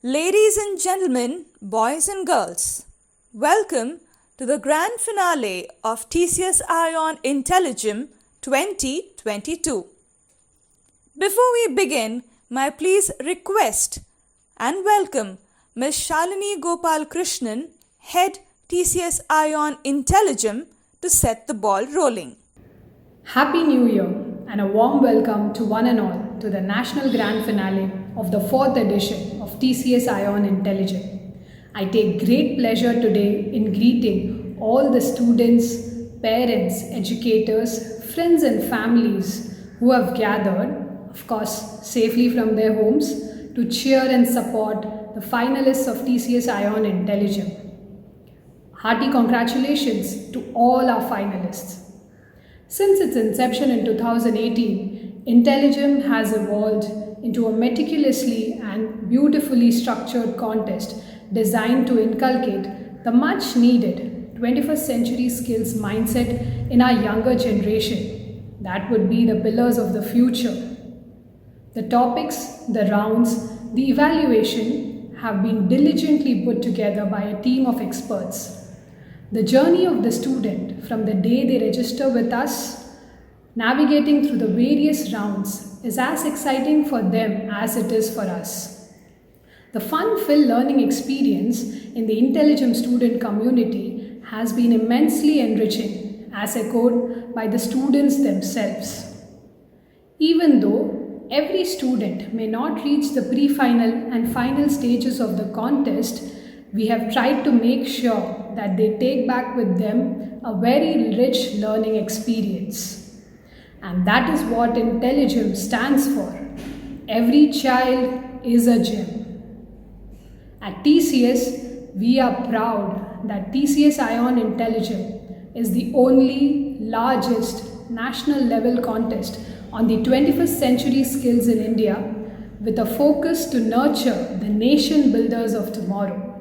Ladies and gentlemen, boys and girls, welcome to the grand finale of TCS iON IntelliGem 2022. Before we begin, may I please request and welcome Ms. Shalini Gopal Krishnan, Head TCS iON IntelliGem, to set the ball rolling. Happy New Year and a warm welcome to one and all to the national grand finale of the 4th edition of TCS iON IntelliGem. I take great pleasure today in greeting all the students, parents, educators, friends and families who have gathered, of course safely from their homes, to cheer and support the finalists of TCS iON IntelliGem. Hearty congratulations to all our finalists. Since its inception in 2018, IntelliGem has evolved into a meticulously and beautifully structured contest designed to inculcate the much needed 21st century skills mindset in our younger generation. That would be the pillars of the future. The topics, the rounds, the evaluation have been diligently put together by a team of experts. The journey of the student from the day they register with us, navigating through the various rounds, is as exciting for them as it is for us. The fun-filled learning experience in the IntelliGem student community has been immensely enriching, as echoed by the students themselves. Even though every student may not reach the pre-final and final stages of the contest, we have tried to make sure that they take back with them a very rich learning experience. And that is what IntelliGem stands for. Every child is a gem. At TCS, we are proud that TCS iON IntelliGem is the only largest national level contest on the 21st century skills in India, with a focus to nurture the nation builders of tomorrow.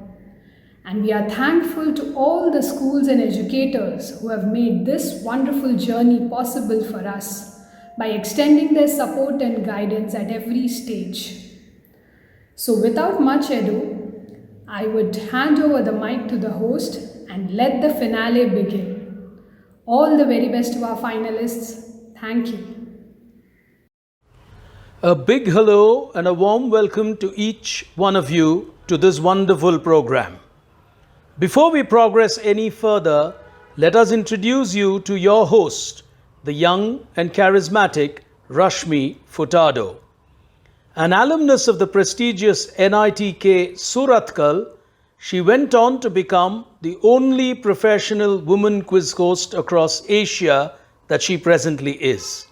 And we are thankful to all the schools and educators who have made this wonderful journey possible for us by extending their support and guidance at every stage. So without much ado, I would hand over the mic to the host and let the finale begin. All the very best to our finalists. Thank you. A big hello and a warm welcome to each one of you to this wonderful program. Before we progress any further, let us introduce you to your host, the young and charismatic Rashmi Furtado. An alumnus of the prestigious NITK Surathkal, she went on to become the only professional woman quiz host across Asia that she presently is.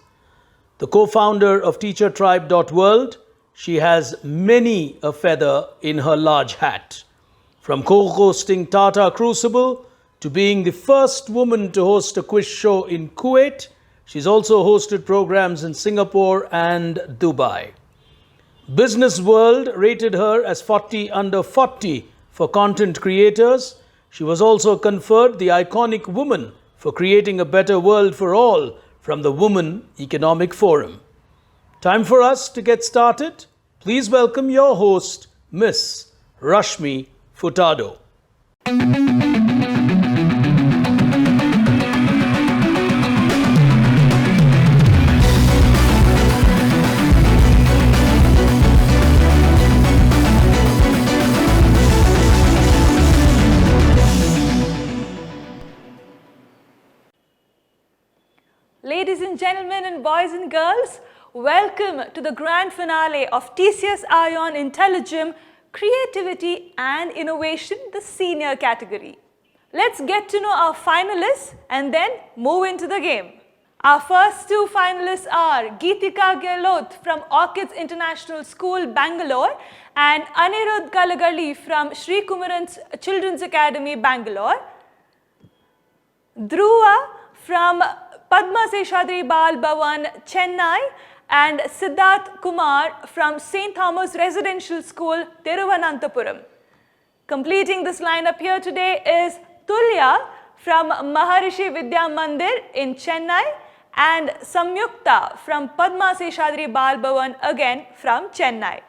The co-founder of TeacherTribe.world, she has many a feather in her large hat. From co-hosting Tata Crucible to being the first woman to host a quiz show in Kuwait, she's also hosted programs in Singapore and Dubai. Business World rated her as 40 under 40 for content creators. She was also conferred the iconic woman for creating a better world for all from the Women Economic Forum. Time for us to get started. Please welcome your host, Miss Rashmi Furtado. Ladies and gentlemen and boys and girls, welcome to the grand finale of TCS iON IntelliGem Creativity and Innovation, the senior category. Let's get to know our finalists and then move into the game. Our first two finalists are Geetika Gehlot from Orchids International School, Bangalore, and Anirudh Kalagali from Sri Kumaran's Children's Academy, Bangalore. Dhruva from Padma Seshadri Bal Bhavan, Chennai, and Siddharth Kumar from St. Thomas Residential School, Thiruvananthapuram. Completing this lineup here today is Tulya from Maharishi Vidya Mandir in Chennai and Samyukta from Padma Seshadri Bal Bhavan, again from Chennai.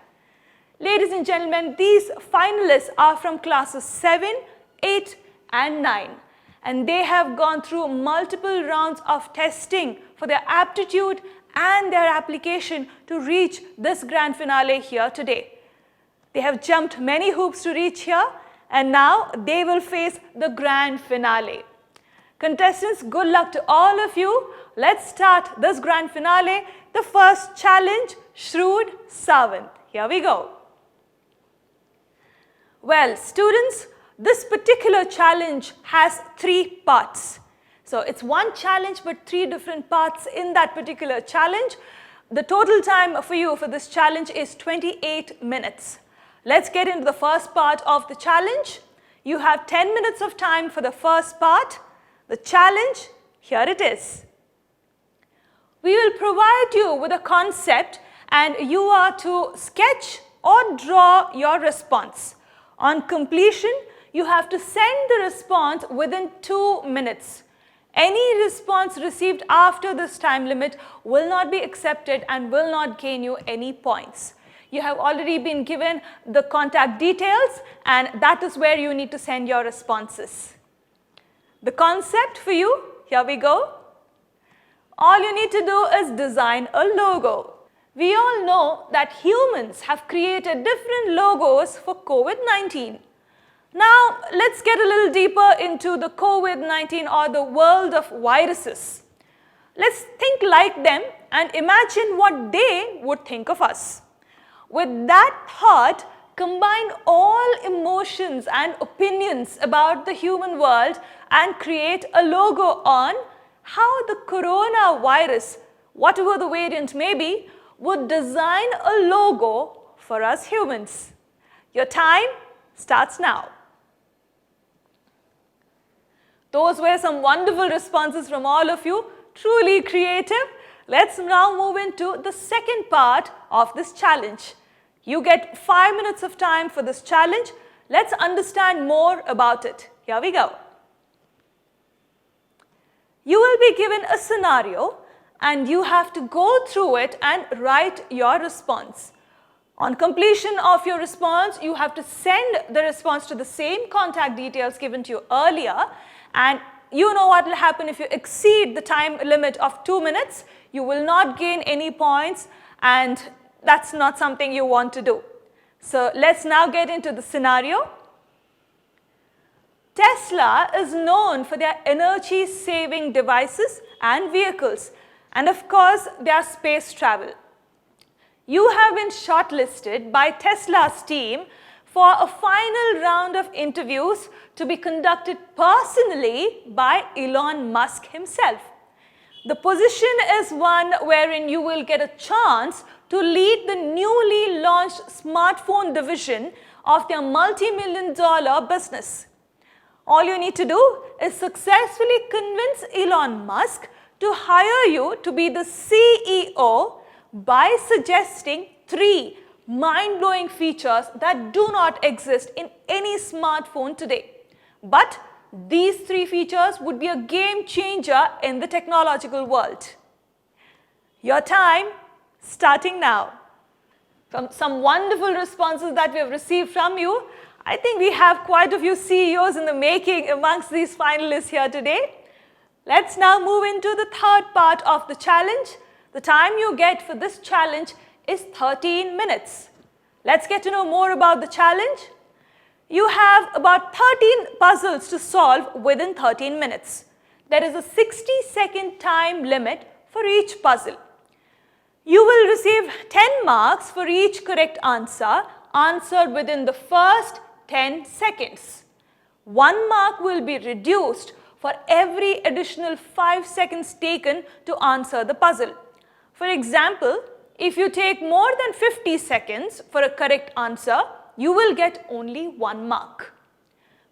Ladies and gentlemen, these finalists are from classes 7, 8 and 9. And they have gone through multiple rounds of testing for their aptitude and their application to reach this grand finale here today. They have jumped many hoops to reach here, and now they will face the grand finale. Contestants, good luck to all of you. Let's start this grand finale. The first challenge, Shrewd Savant. Here we go. Well, students, this particular challenge has 3 parts. So it's one challenge but 3 different parts in that particular challenge. The total time for you for this challenge is 28 minutes. Let's get into the first part of the challenge. You have 10 minutes of time for the first part. The challenge, here it is. We will provide you with a concept and you are to sketch or draw your response. On completion, you have to send the response within 2 minutes. Any response received after this time limit will not be accepted and will not gain you any points. You have already been given the contact details, and that is where you need to send your responses. The concept for you, here we go. All you need to do is design a logo. We all know that humans have created different logos for COVID-19. Now, let's get a little deeper into the COVID-19 or the world of viruses. Let's think like them and imagine what they would think of us. With that thought, combine all emotions and opinions about the human world and create a logo on how the coronavirus, whatever the variant may be, would design a logo for us humans. Your time starts now. Those were some wonderful responses from all of you, truly creative. Let's now move into the second part of this challenge. You get 5 minutes of time for this challenge. Let's understand more about it. Here we go. You will be given a scenario and you have to go through it and write your response. On completion of your response, you have to send the response to the same contact details given to you earlier, and you know what will happen if you exceed the time limit of 2 minutes. You will not gain any points, and that's not something you want to do. So let's now get into the scenario. Tesla is known for their energy-saving devices and vehicles, and of course, their space travel. You have been shortlisted by Tesla's team for a final round of interviews to be conducted personally by Elon Musk himself. The position is one wherein you will get a chance to lead the newly launched smartphone division of their multi-million-dollar business. All you need to do is successfully convince Elon Musk to hire you to be the CEO by suggesting 3 mind-blowing features that do not exist in any smartphone today. But these 3 features would be a game changer in the technological world. Your time starting now. From some wonderful responses that we have received from you, I think we have quite a few CEOs in the making amongst these finalists here today. Let's now move into the third part of the challenge. The time you get for this challenge is 13 minutes. Let's get to know more about the challenge. You have about 13 puzzles to solve within 13 minutes. There is a 60-second time limit for each puzzle. You will receive 10 marks for each correct answer answered within the first 10 seconds. 1 mark will be reduced for every additional 5 seconds taken to answer the puzzle. For example, if you take more than 50 seconds for a correct answer, you will get only 1 mark.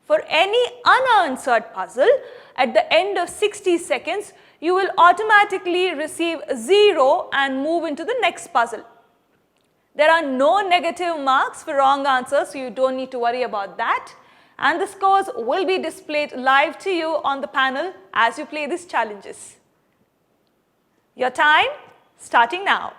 For any unanswered puzzle, at the end of 60 seconds, you will automatically receive 0 and move into the next puzzle. There are no negative marks for wrong answers, so you don't need to worry about that. And the scores will be displayed live to you on the panel as you play these challenges. Your time starting now.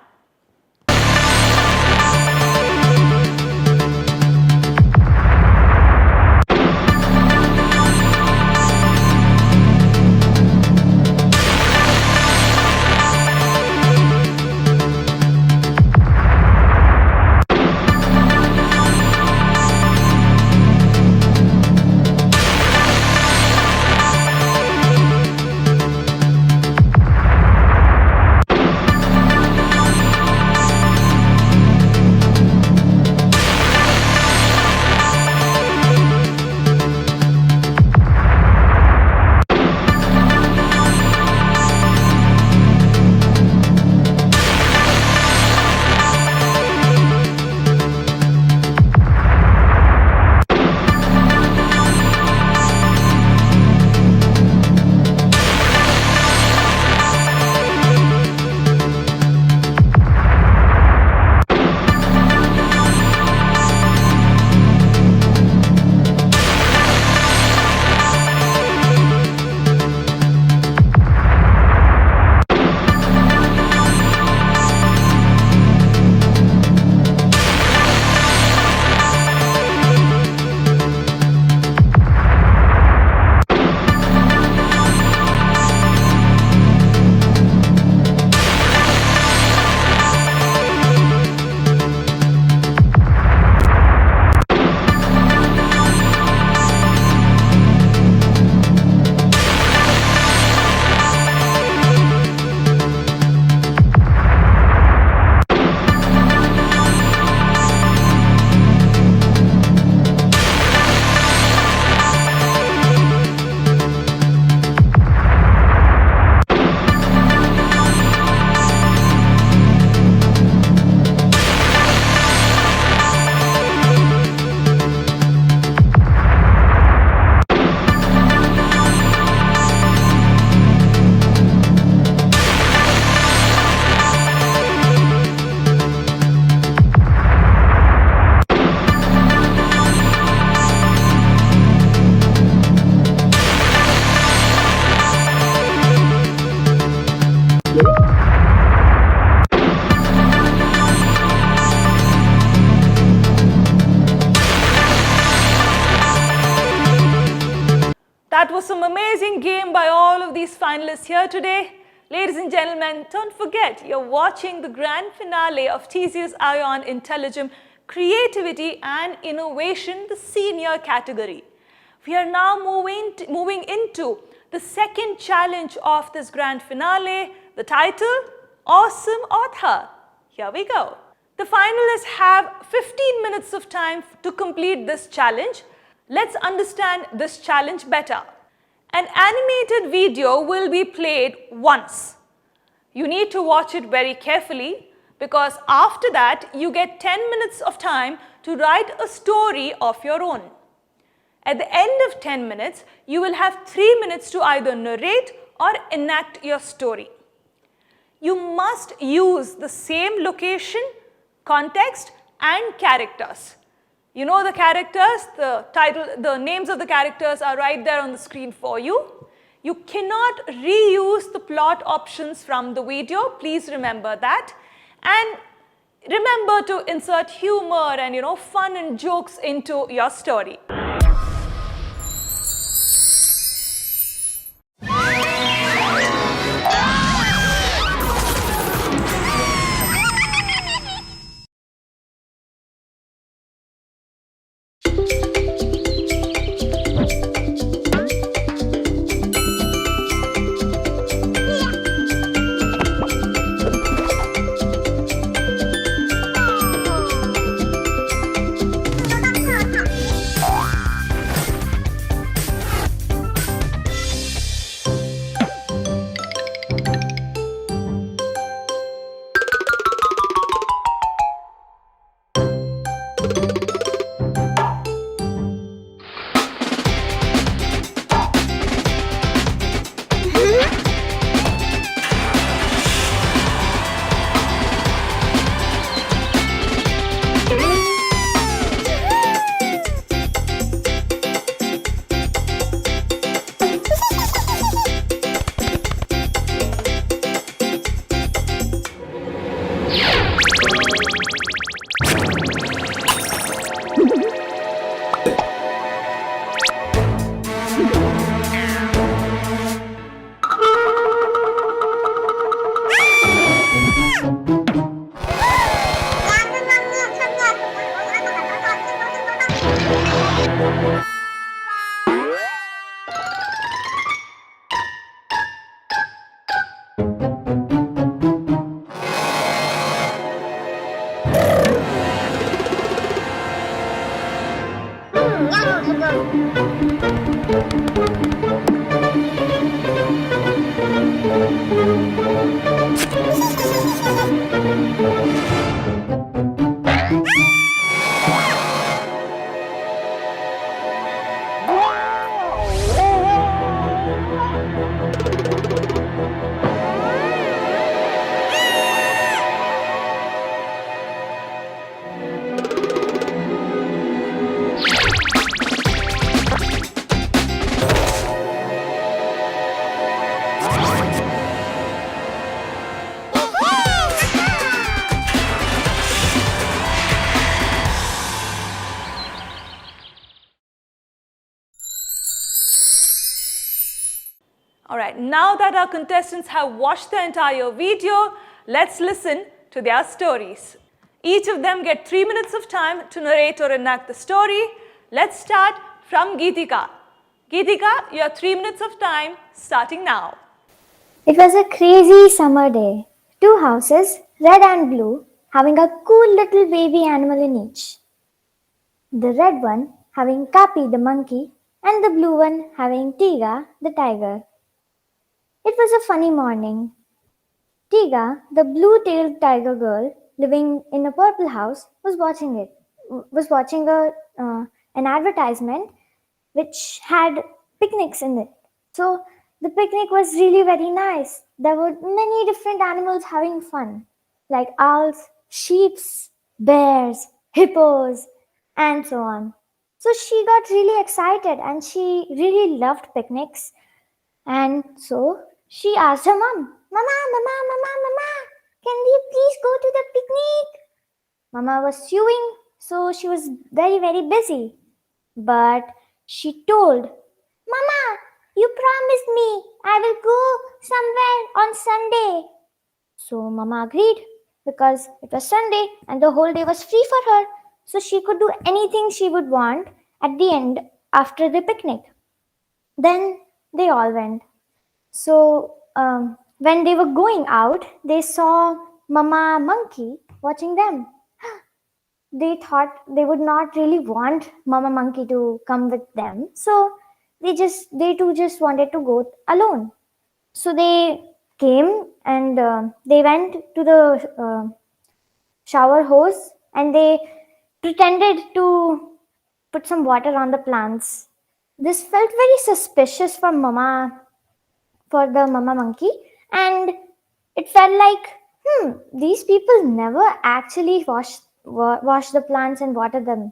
was some amazing game by all of these finalists here today. Ladies and gentlemen, don't forget you're watching the grand finale of TCS iON IntelliGem Creativity and Innovation, the senior category. We are now moving into the second challenge of this grand finale, the title, Awesome Author. Here we go. The finalists have 15 minutes of time to complete this challenge. Let's understand this challenge better. An animated video will be played once. You need to watch it very carefully because after that you get 10 minutes of time to write a story of your own. At the end of 10 minutes, you will have 3 minutes to either narrate or enact your story. You must use the same location, context and characters. You know the characters, the names of the characters are right there on the screen for you. You cannot reuse the plot options from the video, please remember that. And remember to insert humor and fun and jokes into your story. Alright, now that our contestants have watched the entire video, let's listen to their stories. Each of them get 3 minutes of time to narrate or enact the story. Let's start from Geetika. Geetika, you have 3 minutes of time starting now. It was a crazy summer day. 2 houses, red and blue, having a cool little baby animal in each. The red one having Kapi the monkey and the blue one having Tiga the tiger. It was a funny morning. Tiga, the blue-tailed tiger girl living in a purple house, was watching an advertisement which had picnics in it. So the picnic was really very nice. There were many different animals having fun, like owls, sheep, bears, hippos, and so on. So she got really excited and she really loved picnics. And so she asked her mom, Mama, can we please go to the picnic? Mama was sewing, so she was very, very busy. But she told, Mama, you You promised me I will go somewhere on Sunday. So Mama agreed because it was Sunday and the whole day was free for her. So she could do anything she would want at the end after the picnic. Then they all went. So when they were going out, they saw Mama Monkey watching them. They thought they would not really want Mama Monkey to come with them. So they too just wanted to go alone. So they came and they went to the shower hose and they pretended to put some water on the plants. This felt very suspicious for the mama monkey, and it felt like, these people never actually wash the plants and water them.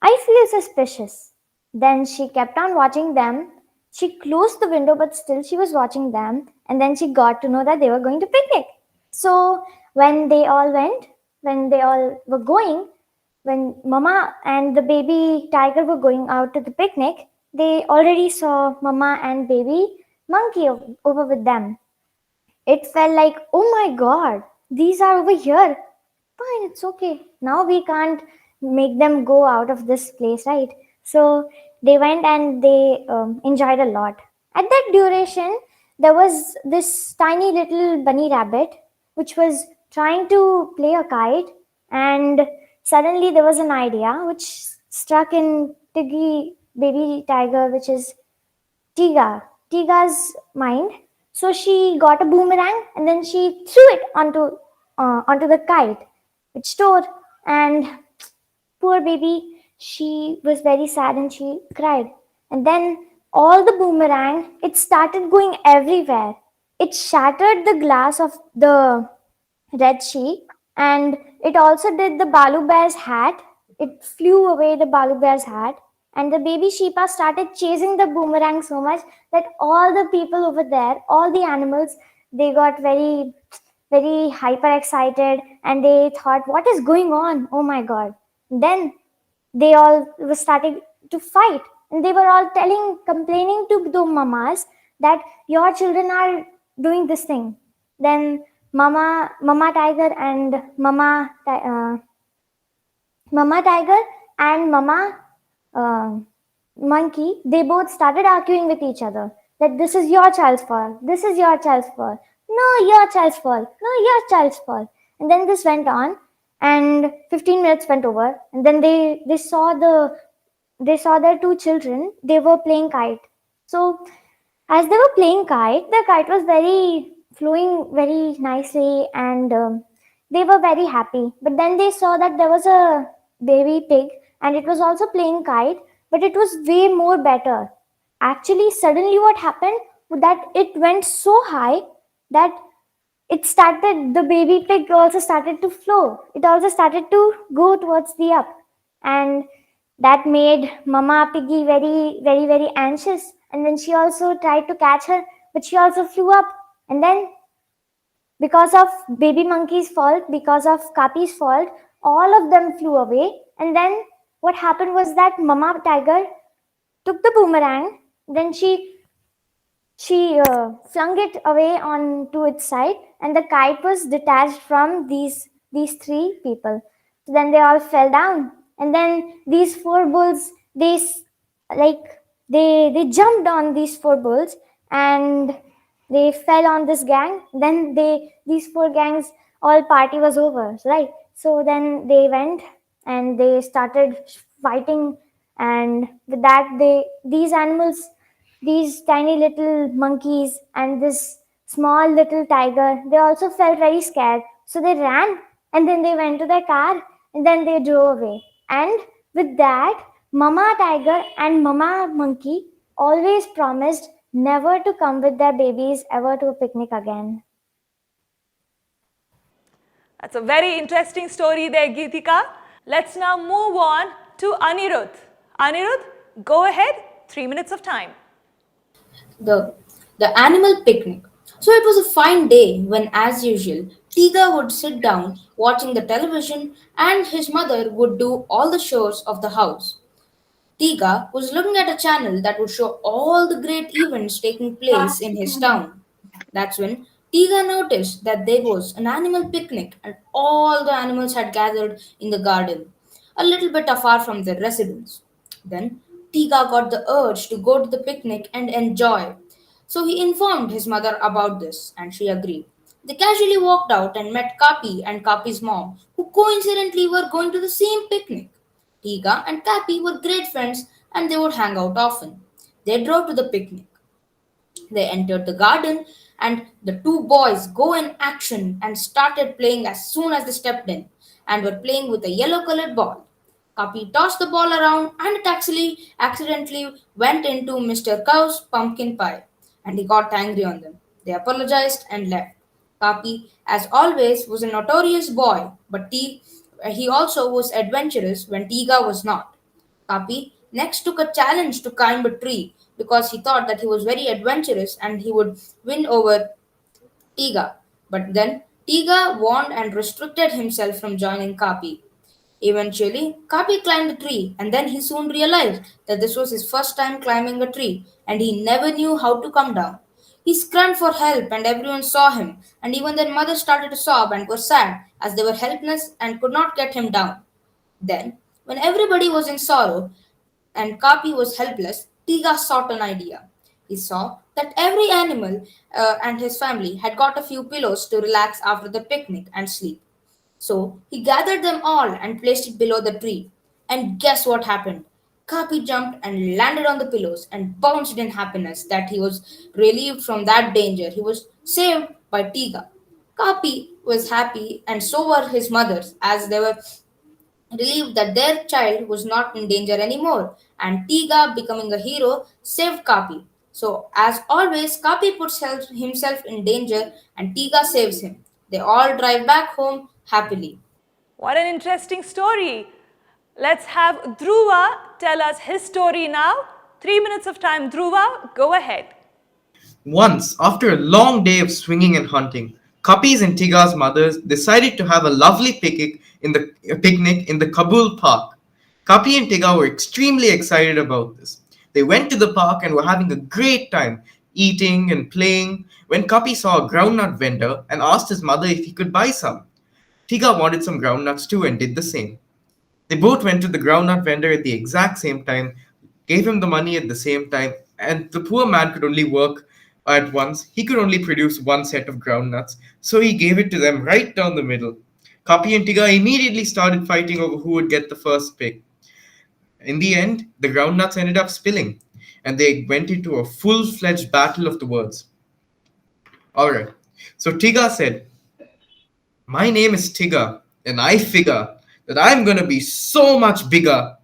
I feel suspicious. Then she kept on watching them. She closed the window, but still she was watching them. And then she got to know that they were going to picnic. So when they all went, when they all were going, when Mama and the baby tiger were going out to the picnic, they already saw Mama and baby monkey over with them. It felt like, oh my god, these are over here. Fine, it's okay. Now we can't make them go out of this place, right? So they went and they enjoyed a lot. At that duration, there was this tiny little bunny rabbit which was trying to play a kite, and suddenly there was an idea which struck in Tiggy baby tiger, which is Tiga's mind. So she got a boomerang and then she threw it onto the kite, which tore. And poor baby, she was very sad and she cried. And then all the boomerang, it started going everywhere. It shattered the glass of the red sheep, and it also did the Balu bear's hat. It flew away the Balu bear's hat, and the baby sheepa started chasing the boomerang so much that all the people over there, all the animals, they got very, very hyper excited and they thought, what is going on? Oh my god. Then they all were starting to fight, and they were all complaining to the mamas that your children are doing this thing. Then mama tiger and mama tiger and mama uh, monkey, they both started arguing with each other that this is your child's fault, this is your child's fault, no, your child's fault, no, your child's fault. And then this went on, and 15 minutes went over, and then they saw their two children, they were playing kite. So as they were playing kite, the kite was very flowing very nicely, and they were very happy. But then they saw that there was a baby pig and it was also playing kite, but it was way more better. Actually, suddenly what happened was that it went so high that the baby pig also started to flow. It also started to go towards the up. And that made Mama Piggy very, very, very anxious. And then she also tried to catch her, but she also flew up. And then, because of baby monkey's fault, because of Kapi's fault, all of them flew away. And then what happened was that Mama Tiger took the boomerang, then she flung it away onto its side, and the kite was detached from these three people. So then they all fell down, and then these four bulls, they jumped on these four bulls and they fell on this gang. Then these four gangs, all party was over, right? So then they went and they started fighting, and with that these animals, these tiny little monkeys and this small little tiger, they also felt very scared. So they ran and then they went to their car and then they drove away. And with that, Mama Tiger and Mama Monkey always promised never to come with their babies ever to a picnic again. That's a very interesting story there, Geetika. Let's now move on to Anirudh. Anirudh, go ahead, 3 minutes of time. The animal picnic. So it was a fine day when, as usual, Tiga would sit down watching the television and his mother would do all the chores of the house. Tiga was looking at a channel that would show all the great events taking place in his town. That's when Tiga noticed that there was an animal picnic and all the animals had gathered in the garden, a little bit afar from their residence. Then Tiga got the urge to go to the picnic and enjoy. So he informed his mother about this and she agreed. They casually walked out and met Kapi and Kapi's mom, who coincidentally were going to the same picnic. Tiga and Kapi were great friends and they would hang out often. They drove to the picnic. They entered the garden, and the two boys go in action and started playing as soon as they stepped in and were playing with a yellow colored ball. Kapi tossed the ball around and it actually accidentally went into Mr. Cow's pumpkin pie and he got angry on them. They apologized and left. Kapi, as always, was a notorious boy, but he also was adventurous when Tiga was not. Kapi next took a challenge to climb a tree because he thought that he was very adventurous and he would win over Tiga. But then Tiga warned and restricted himself from joining Kapi. Eventually, Kapi climbed the tree and then he soon realized that this was his first time climbing a tree and he never knew how to come down. He screamed for help and everyone saw him, and even their mother started to sob and were sad as they were helpless and could not get him down. Then, when everybody was in sorrow and Kapi was helpless, Tiga sought an idea. He saw that every animal and his family had got a few pillows to relax after the picnic and sleep. So he gathered them all and placed it below the tree. And guess what happened? Kapi jumped and landed on the pillows and bounced in happiness that he was relieved from that danger. He was saved by Tiga. Kapi was happy, and so were his mothers, as they were relieved that their child was not in danger anymore, and Tiga, becoming a hero, saved Kapi. So, as always, Kapi puts himself in danger and Tiga saves him. They all drive back home happily. What an interesting story. Let's have Dhruva tell us his story now. 3 minutes of time. Dhruva, go ahead. Once, after a long day of swinging and hunting, Kapi's and Tiga's mothers decided to have a lovely picnic in the Kabul park. Kapi and Tiga were extremely excited about this. They went to the park and were having a great time, eating and playing, when Kapi saw a groundnut vendor and asked his mother if he could buy some. Tiga wanted some groundnuts too and did the same. They both went to the groundnut vendor at the exact same time, gave him the money at the same time, and the poor man could only work at once. He could only produce one set of groundnuts, so he gave it to them right down the middle. Kapi and Tiga immediately started fighting over who would get the first pick. In the end, the groundnuts ended up spilling, and they went into a full-fledged battle of the words. Alright, so Tiga said, "My name is Tiga, and I figure that I'm gonna be so much bigger.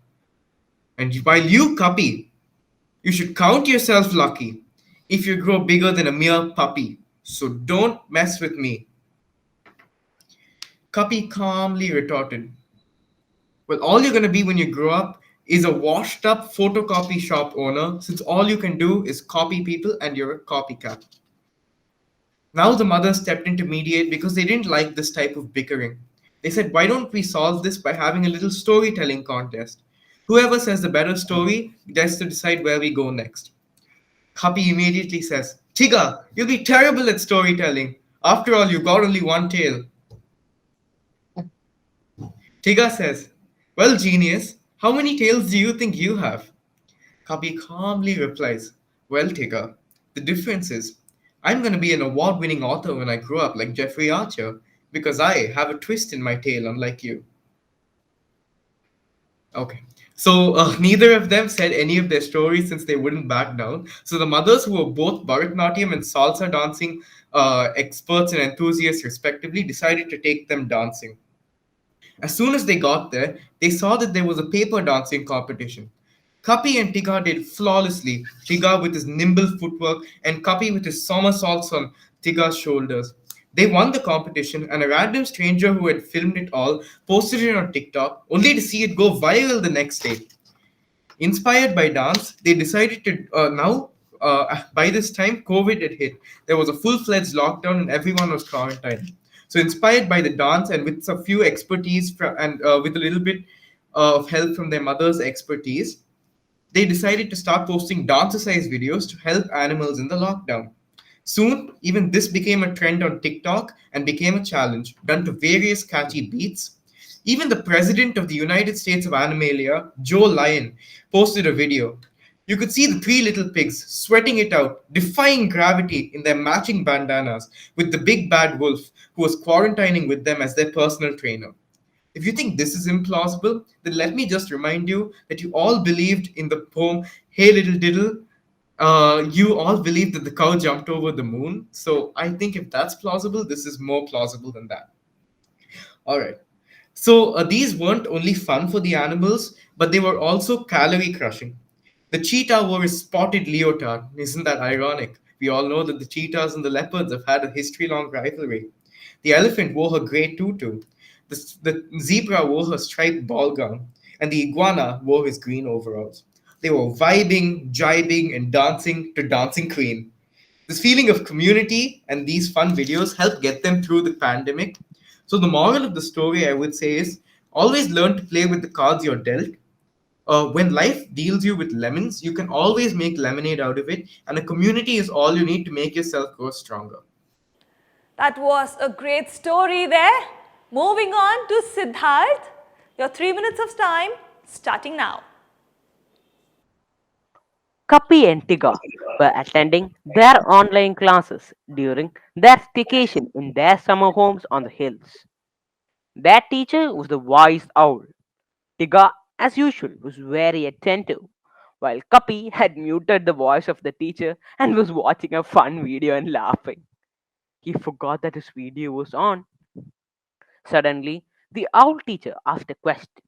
And while you, Kapi, you should count yourself lucky if you grow bigger than a mere puppy. So don't mess with me." Kapi calmly retorted, "Well, all you're gonna be when you grow up is a washed up photocopy shop owner, since all you can do is copy people and you're a copycat." Now the mother stepped in to mediate because they didn't like this type of bickering. They said, "Why don't we solve this by having a little storytelling contest? Whoever says the better story gets to decide where we go next." Kapi immediately says, "Tiga, you'll be terrible at storytelling. After all, you've got only one tail." Tiga says, "Well, genius, how many tails do you think you have?" Kapi calmly replies, "Well, Tiga, the difference is I'm going to be an award winning author when I grow up, like Jeffrey Archer, because I have a twist in my tail, unlike you." Okay. So neither of them said any of their stories since they wouldn't back down. So the mothers, who were both Bharatnatyam and salsa dancing experts and enthusiasts respectively, decided to take them dancing. As soon as they got there, they saw that there was a paper dancing competition. Kapi and Tiga did flawlessly, Tiga with his nimble footwork and Kapi with his somersaults on Tiga's shoulders. They won the competition, and a random stranger who had filmed it all posted it on TikTok, only to see it go viral the next day. Inspired by dance, they decided to by this time, COVID had hit. There was a full-fledged lockdown and everyone was quarantined. So inspired by the dance and with a few expertise and with a little bit of help from their mother's expertise, They decided to start posting dancer-sized videos to help animals in the lockdown. Soon, even this became a trend on TikTok and became a challenge done to various catchy beats. Even the president of the United States of Animalia, Joe Lyon, posted a video. You could see the three little pigs sweating it out, defying gravity in their matching bandanas, with the big bad wolf who was quarantining with them as their personal trainer. If you think this is implausible, then let me just remind you that you all believed in the poem Hey Little Diddle. You all believed that the cow jumped over the moon. So I think if that's plausible, this is more plausible than that. All right. So these weren't only fun for the animals, but they were also calorie crushing. The cheetah wore a spotted leotard. Isn't that ironic? We all know that the cheetahs and the leopards have had a history long rivalry. The elephant wore her grey tutu. The zebra wore her striped ball gown. And the iguana wore his green overalls. They were vibing, jibing, and dancing to Dancing Queen. This feeling of community and these fun videos help get them through the pandemic. So, the moral of the story, I would say, is always learn to play with the cards you're dealt. When life deals you with lemons, you can always make lemonade out of it, and a community is all you need to make yourself grow stronger. That was a great story there. Moving on to Siddharth. Your 3 minutes of time starting now. Kapi and Tiga were attending their online classes during their staycation in their summer homes on the hills. Their teacher was the wise owl. Tiga, as usual, was very attentive, while Kapi had muted the voice of the teacher and was watching a fun video and laughing. He forgot that his video was on. Suddenly, the owl teacher asked a question.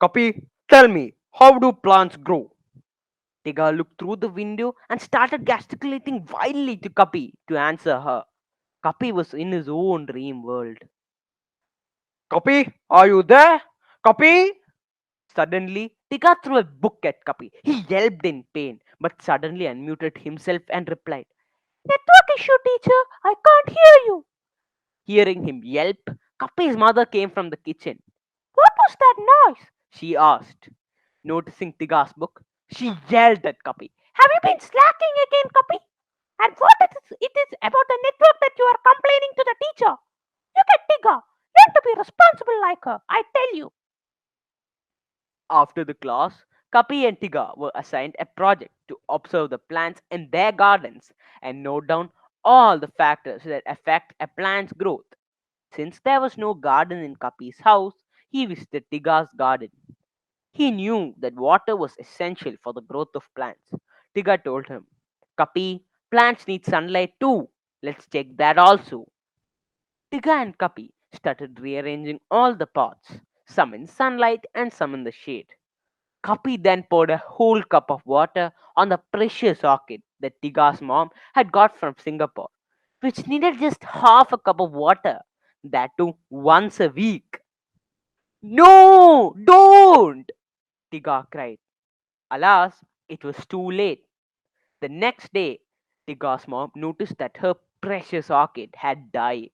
Kapi, tell me, how do plants grow? Tiga looked through the window and started gesticulating wildly to Kapi to answer her. Kapi was in his own dream world. Kapi, are you there? Kapi! Suddenly, Tiga threw a book at Kapi. He yelped in pain, but suddenly unmuted himself and replied, Network issue, teacher. I can't hear you. Hearing him yelp, Kapi's mother came from the kitchen. What was that noise? She asked. Noticing Tiga's book, she yelled at Kapi. Have you been slacking again, Kapi? And what it is about the network that you are complaining to the teacher? You get Tiga. Learn to be responsible like her, I tell you. After the class, Kapi and Tiga were assigned a project to observe the plants in their gardens and note down all the factors that affect a plant's growth. Since there was no garden in Kapi's house, he visited Tiga's garden. He knew that water was essential for the growth of plants. Tiga told him, Kapi, plants need sunlight too. Let's check that also. Tiga and Kapi started rearranging all the pots, some in sunlight and some in the shade. Kapi then poured a whole cup of water on the precious orchid that Tiga's mom had got from Singapore, which needed just half a cup of water, that too once a week. No, don't! Tiga cried. Alas, it was too late. The next day, Tiga's mom noticed that her precious orchid had died.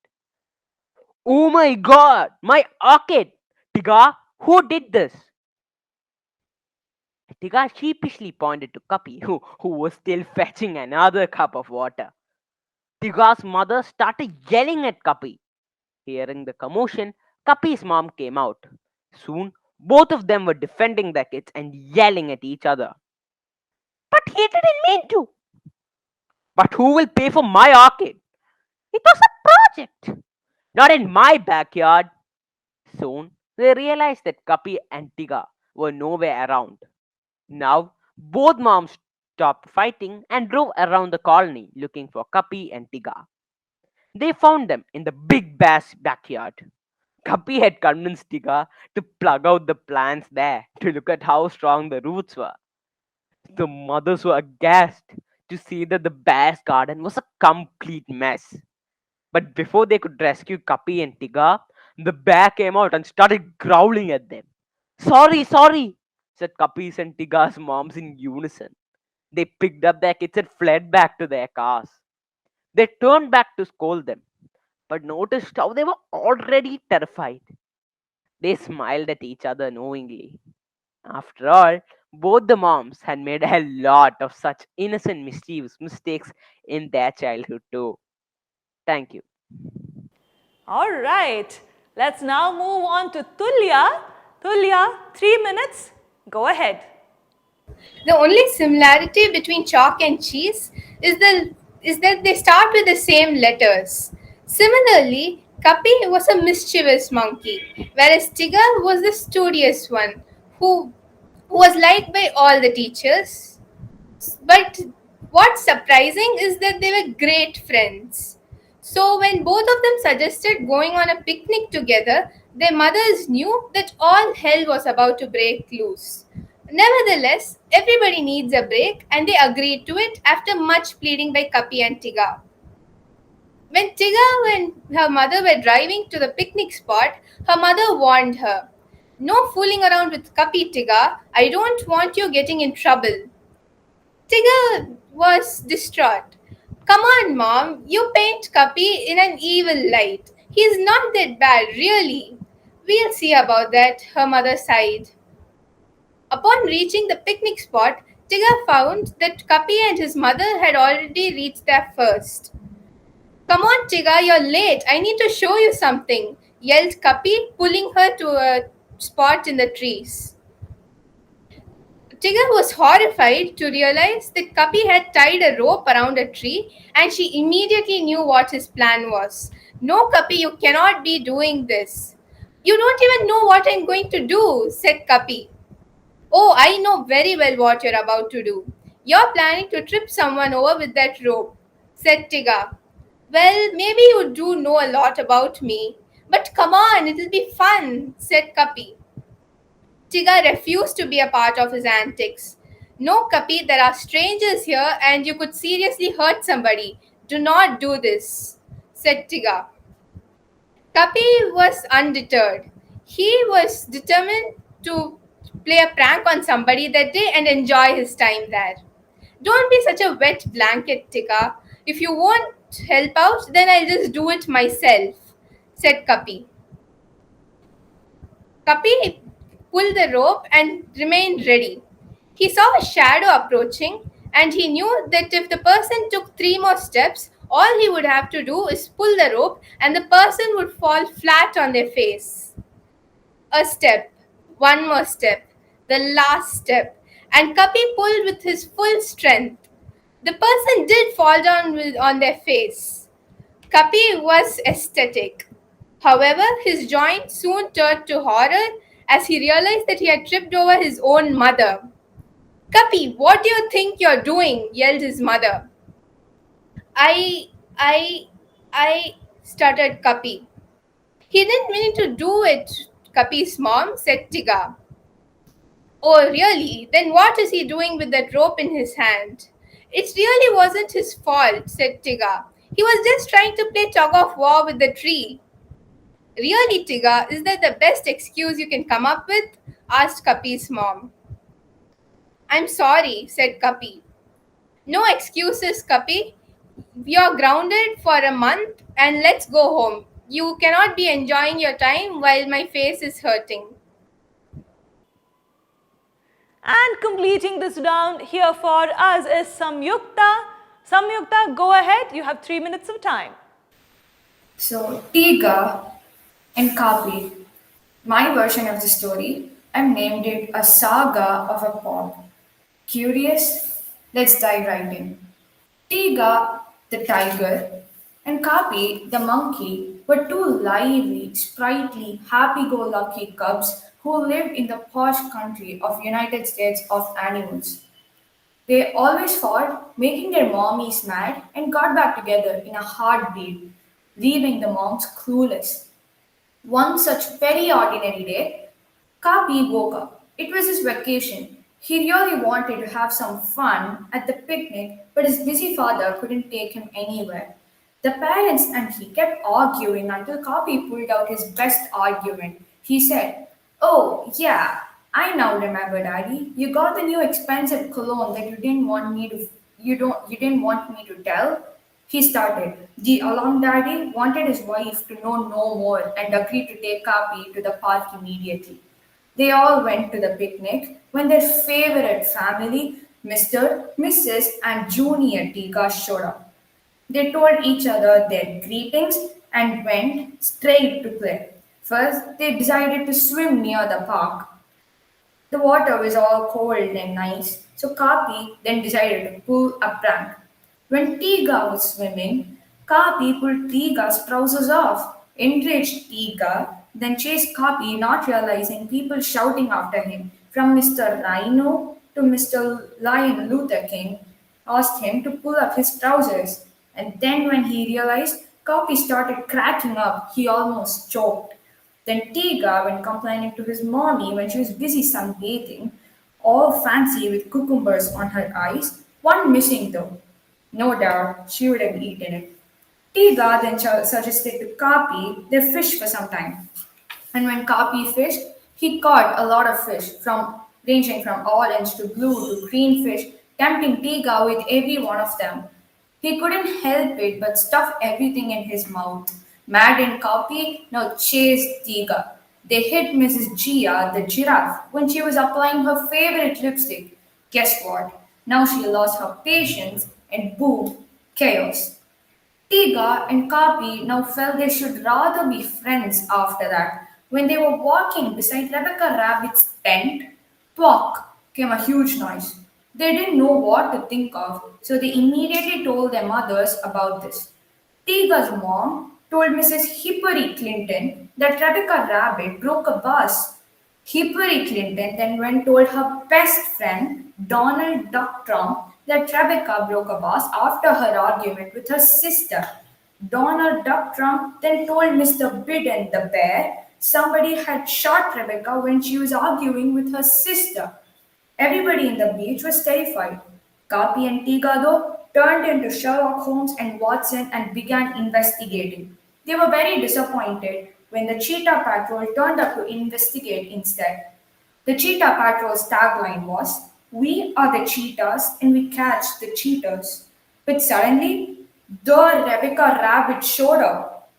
Oh my god, my orchid! Tiga, who did this? Tiga sheepishly pointed to Kapi, who was still fetching another cup of water. Tiga's mother started yelling at Kapi. Hearing the commotion, Kapi's mom came out. Soon, both of them were defending their kids and yelling at each other. But he didn't mean to. But who will pay for my orchid? It was a project. Not in my backyard. Soon, they realized that Kapi and Tiga were nowhere around. Now, both moms stopped fighting and drove around the colony looking for Kapi and Tiga. They found them in the big bear's backyard. Kapi had convinced Tiga to plug out the plants there to look at how strong the roots were. The mothers were aghast to see that the bear's garden was a complete mess. But before they could rescue Kapi and Tiga, the bear came out and started growling at them. Sorry, sorry, said Kapi's and Tiga's moms in unison. They picked up their kids and fled back to their cars. They turned back to scold them, but noticed how they were already terrified. They smiled at each other knowingly. After all, Both the moms had made a lot of such innocent, mischievous mistakes in their childhood too. Thank you. All right, let's now move on to Tulya. Tulya, 3 minutes. Go ahead. The only similarity between chalk and cheese is that they start with the same letters. Similarly, Kapi was a mischievous monkey, whereas Tiga was the studious one who was liked by all the teachers. But what's surprising is that they were great friends. So, when both of them suggested going on a picnic together, their mothers knew that all hell was about to break loose. Nevertheless, everybody needs a break and they agreed to it after much pleading by Kapi and Tiga. When Tiga and her mother were driving to the picnic spot, her mother warned her, "No fooling around with Kapi, Tiga. I don't want you getting in trouble." Tigger was distraught. "Come on, Mom, you paint Kapi in an evil light. He's not that bad, really." "We'll see about that," her mother sighed. Upon reaching the picnic spot, Tigger found that Kapi and his mother had already reached there first. "Come on, Tigger, you're late. I need to show you something," yelled Kapi, pulling her to a spot in the trees. Tigger was horrified to realize that Kapi had tied a rope around a tree and she immediately knew what his plan was. "No, Kapi, you cannot be doing this." "You don't even know what I'm going to do," said Kapi. "Oh, I know very well what you're about to do. You're planning to trip someone over with that rope," said Tigger. "Well, maybe you do know a lot about me. But come on, it'll be fun," said Kapi. Tigger refused to be a part of his antics. "No, Kapi, there are strangers here and you could seriously hurt somebody. Do not do this," said Tigger. Kapi was undeterred. He was determined to play a prank on somebody that day and enjoy his time there. "Don't be such a wet blanket, Tigger. If you won't help out, then I'll just do it myself," said Kapi. Kapi pulled the rope and remained ready. He saw a shadow approaching, and he knew that if the person took 3 more steps, all he would have to do is pull the rope and the person would fall flat on their face. A step, 1 more step, the last step, and Kapi pulled with his full strength. The person did fall down on their face. Kapi was ecstatic. However, his joint soon turned to horror as he realized that he had tripped over his own mother. "Kapi, what do you think you're doing?" yelled his mother. I, I, I, stuttered Kapi. "He didn't mean to do it," Kapi's mom said Tiga. "Oh, really? Then what is he doing with that rope in his hand?" "It really wasn't his fault," said Tiga. "He was just trying to play tug of war with the tree." "Really, Tiga, is that the best excuse you can come up with?" asked Kapi's mom. "I'm sorry," said Kapi. "No excuses, Kapi. You're grounded for a month and let's go home. You cannot be enjoying your time while my face is hurting." And completing this round here for us is Samyukta. Samyukta, go ahead. You have 3 minutes of time. So, Tiga and Kapi, my version of the story, I've named it A Saga of a Pond. Curious? Let's dive right in. Tiga, the tiger, and Kapi, the monkey, were two lively, sprightly, happy-go-lucky cubs who lived in the posh country of United States of Animals. They always fought, making their mommies mad, and got back together in a heartbeat, leaving the monks clueless. One such very ordinary day, Kapi woke up. It was his vacation. He really wanted to have some fun at the picnic, but his busy father couldn't take him anywhere. The parents and he kept arguing until Kapi pulled out his best argument. He said, "Oh, yeah, I now remember, Daddy. You got the new expensive cologne that you didn't want me to tell." He started. The alarm daddy wanted his wife to know no more and agreed to take Kapi to the park immediately. They all went to the picnic when their favorite family, Mr., Mrs., and Junior Tika showed up. They told each other their greetings and went straight to play. First, they decided to swim near the park. The water was all cold and nice, so Kapi then decided to pull a prank. When Tiga was swimming, Kapi pulled Tiga's trousers off. Enraged Tiga then chased Kapi, not realizing people shouting after him. From Mr. Rhino to Mr. Lion Luther King asked him to pull up his trousers. And then when he realized, Kapi started cracking up. He almost choked. Then Tiga went complaining to his mommy when she was busy sunbathing, all fancy with cucumbers on her eyes, one missing though. No doubt she would have eaten it. Tiga then suggested to Kapi they fish for some time. And when Kapi fished, he caught a lot of fish, from ranging from orange to blue to green fish, tempting Tiga with every one of them. He couldn't help it but stuff everything in his mouth. Mad and Kapi now chased Tiga. They hit Mrs. Gia, the giraffe, when she was applying her favorite lipstick. Guess what? Now she lost her patience and boom, chaos. Tiga and Kapi now felt they should rather be friends after that. When they were walking beside Rebecca Rabbit's tent, "Pawk" came a huge noise. They didn't know what to think of, so they immediately told their mothers about this. Tiga's mom told Mrs. Hippery Clinton that Rebecca Rabbit broke a vase. Hippery Clinton then went told her best friend, Donald Duck Trump, that Rebecca broke a vase after her argument with her sister. Donald Duck Trump then told Mr. Bidden the bear somebody had shot Rebecca when she was arguing with her sister. Everybody in the beach was terrified. Kapi and Tiga, though, turned into Sherlock Holmes and Watson and began investigating. They were very disappointed when the Cheetah Patrol turned up to investigate instead. The Cheetah Patrol's tagline was, "We are the cheetahs and we catch the cheaters." But suddenly, the Rebecca Rabbit showed up.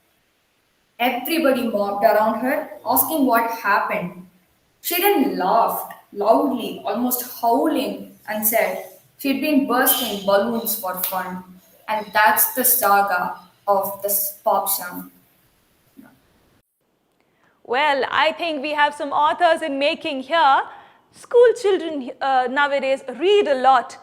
Everybody mobbed around her, asking what happened. She then laughed loudly, almost howling, and said she'd been bursting balloons for fun. And that's the saga of the pop song. Well, I think we have some authors in making here. School children nowadays read a lot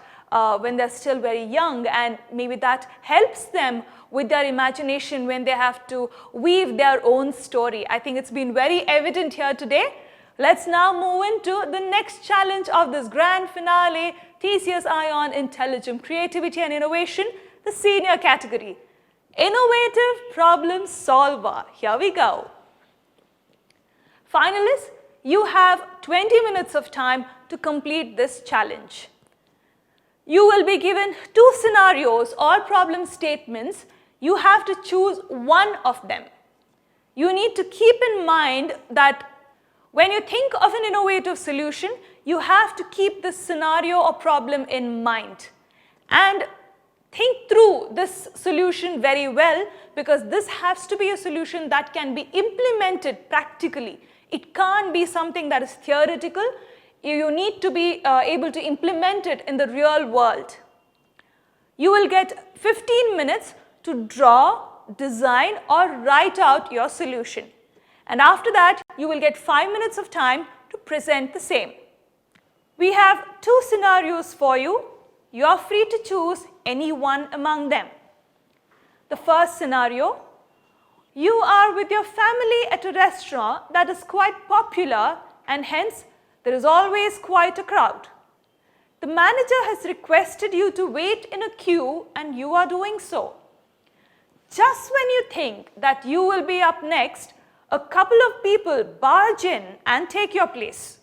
when they're still very young, and maybe that helps them with their imagination when they have to weave their own story. I think it's been very evident here today. Let's now move into the next challenge of this grand finale, TCS iON IntelliGem Creativity and Innovation, the senior category. Innovative problem solver. Here we go. Finalists, you have 20 minutes of time to complete this challenge. You will be given 2 scenarios or problem statements. You have to choose one of them. You need to keep in mind that when you think of an innovative solution, you have to keep this scenario or problem in mind and think through this solution very well, because this has to be a solution that can be implemented practically. It can't be something that is theoretical. You need to be able to implement it in the real world. You will get 15 minutes to draw, design, or write out your solution. And after that, you will get 5 minutes of time to present the same. We have 2 scenarios for you. You are free to choose any one among them. The first scenario, you are with your family at a restaurant that is quite popular, and hence there is always quite a crowd. The manager has requested you to wait in a queue and you are doing so. Just when you think that you will be up next, a couple of people barge in and take your place.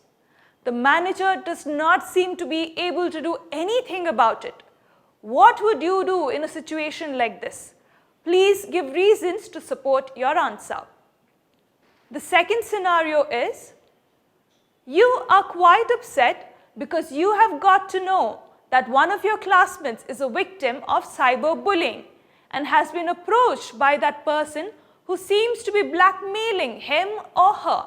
The manager does not seem to be able to do anything about it. What would you do in a situation like this? Please give reasons to support your answer. The second scenario is, you are quite upset because you have got to know that one of your classmates is a victim of cyberbullying and has been approached by that person who seems to be blackmailing him or her.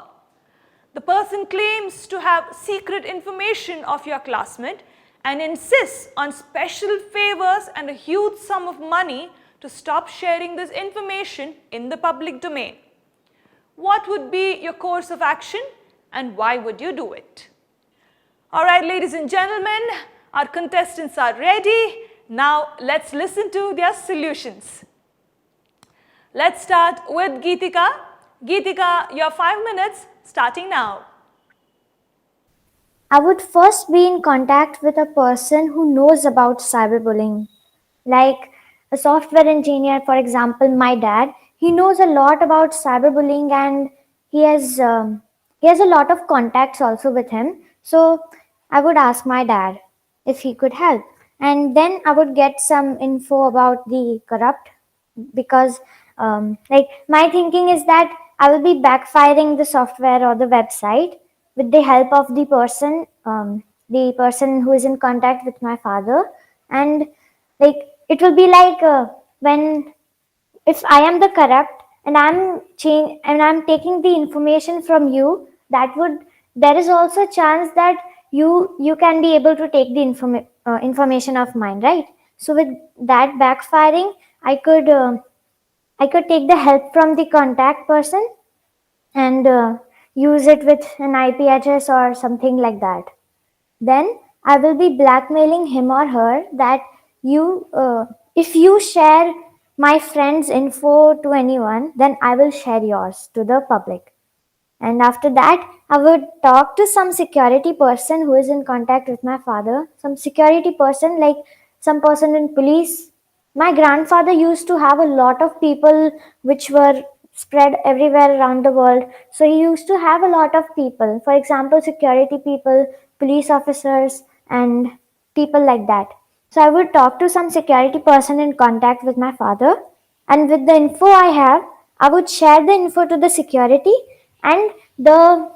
The person claims to have secret information of your classmate and insists on special favors and a huge sum of money to stop sharing this information in the public domain. What would be your course of action and why would you do it? All right, ladies and gentlemen, our contestants are ready. Now let's listen to their solutions. Let's start with Geetika. Geetika, your 5 minutes starting now. I would first be in contact with a person who knows about cyberbullying, like a software engineer, for example, my dad. He knows a lot about cyberbullying, and he has a lot of contacts also with him. So I would ask my dad if he could help, and then I would get some info about the corrupt, because like my thinking is that I will be backfiring the software or the website with the help of the person who is in contact with my father. And like it will be like when if I am the corrupt and I'm taking the information from you, that would there is also a chance that you can be able to take the information of mine, right? So with that backfiring, I could I could take the help from the contact person and use it with an IP address or something like that. Then I will be blackmailing him or her that if you share my friend's info to anyone, then I will share yours to the public. And after that, I would talk to some security person who is in contact with my father, some security person like some person in police. My grandfather used to have a lot of people which were spread everywhere around the world. So he used to have a lot of people, for example, security people, police officers, and people like that. So I would talk to some security person in contact with my father, and with the info I have, I would share the info to the security, and the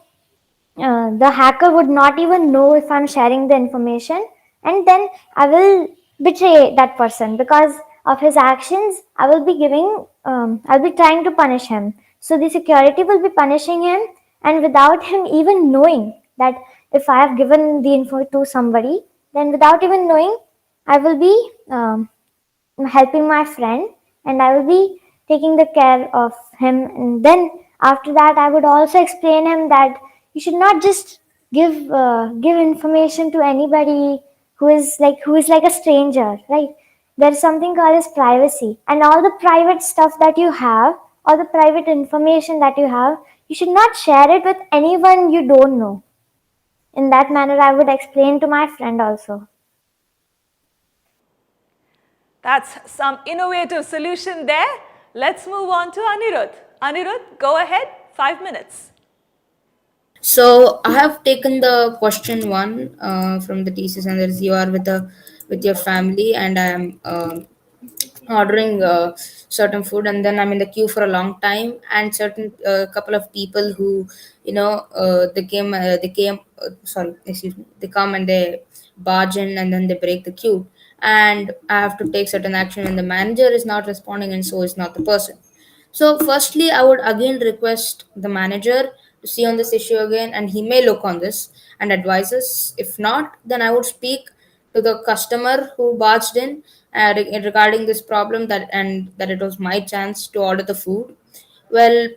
hacker would not even know if I'm sharing the information, and then I will betray that person because of his actions. I'll be trying to punish him. So the security will be punishing him, and without him even knowing that if I have given the info to somebody, then without even knowing, I will be helping my friend, and I will be taking the care of him. And then after that, I would also explain him that you should not just give information to anybody who is like a stranger, right? There is something called as privacy, and all the private stuff that you have, all the private information that you have, you should not share it with anyone you don't know. In that manner, I would explain to my friend also. That's some innovative solution there. Let's move on to Anirudh. Anirudh, go ahead, 5 minutes. So I have taken the question one from the thesis, and there is you are with your family, and I am ordering certain food, and then I'm in the queue for a long time, and certain couple of people who sorry, excuse me, they come and they barge in, and then they break the queue, and I have to take certain action when the manager is not responding, and so is not the person. So, firstly, I would again request the manager to see on this issue again, and he may look on this and advise us. If not, then I would speak to the customer who barged in regarding this problem, that it was my chance to order the food. Well,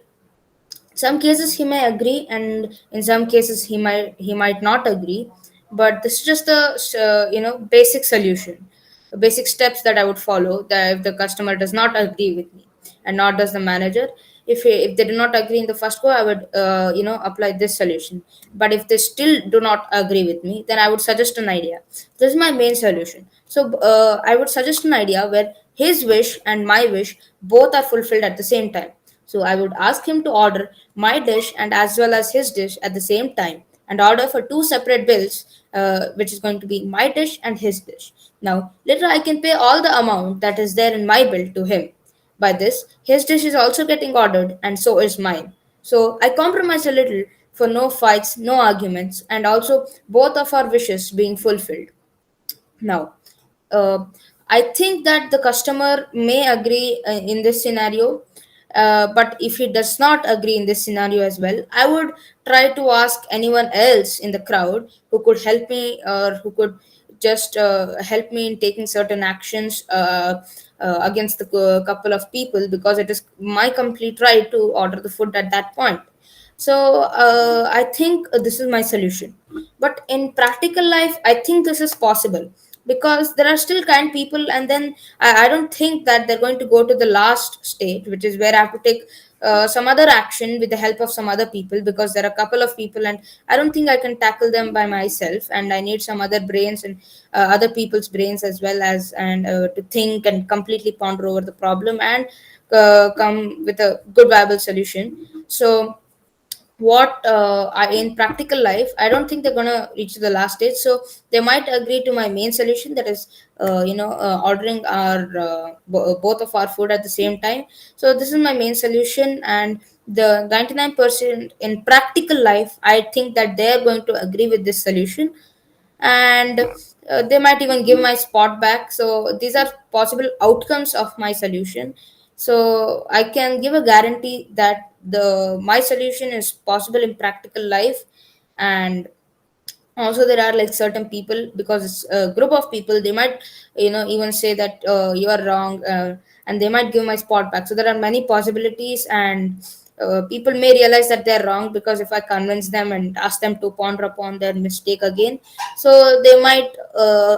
some cases he may agree, and in some cases he might not agree, but this is just the basic solution, the basic steps that I would follow, that if the customer does not agree with me, and not does the manager, if they do not agree in the first go, I would apply this solution. But if they still do not agree with me, then I would suggest an idea. This is my main solution. So I would suggest an idea where his wish and my wish both are fulfilled at the same time. So I would ask him to order my dish and as well as his dish at the same time, and order for two separate bills, which is going to be my dish and his dish. Now, later I can pay all the amount that is there in my bill to him. By this, his dish is also getting ordered, and so is mine. So I compromise a little for no fights, no arguments, and also both of our wishes being fulfilled. Now, uh, I think that the customer may agree in this scenario, But if he does not agree in this scenario as well, I would try to ask anyone else in the crowd who could help me, or who could just help me in taking certain actions against the couple of people, because it is my complete right to order the food at that point. So I think this is my solution. But in practical life, I think this is possible, because there are still kind people, and then I don't think that they're going to go to the last stage, which is where I have to take some other action with the help of some other people, because there are a couple of people and I don't think I can tackle them by myself, and I need some other brains and other people's brains as well, as and to think and completely ponder over the problem and come with a good viable solution. So what in practical life, I don't think they're gonna reach to the last stage, so they might agree to my main solution, that is ordering our both of our food at the same time. So this is my main solution, and the 99% in practical life, I think that they're going to agree with this solution, and they might even give my spot back. So these are possible outcomes of my solution. So I can give a guarantee that the my solution is possible in practical life. And also there are like certain people, because it's a group of people, they might even say that you are wrong, and they might give my spot back. So there are many possibilities, and people may realize that they're wrong, because if I convince them and ask them to ponder upon their mistake again, so they might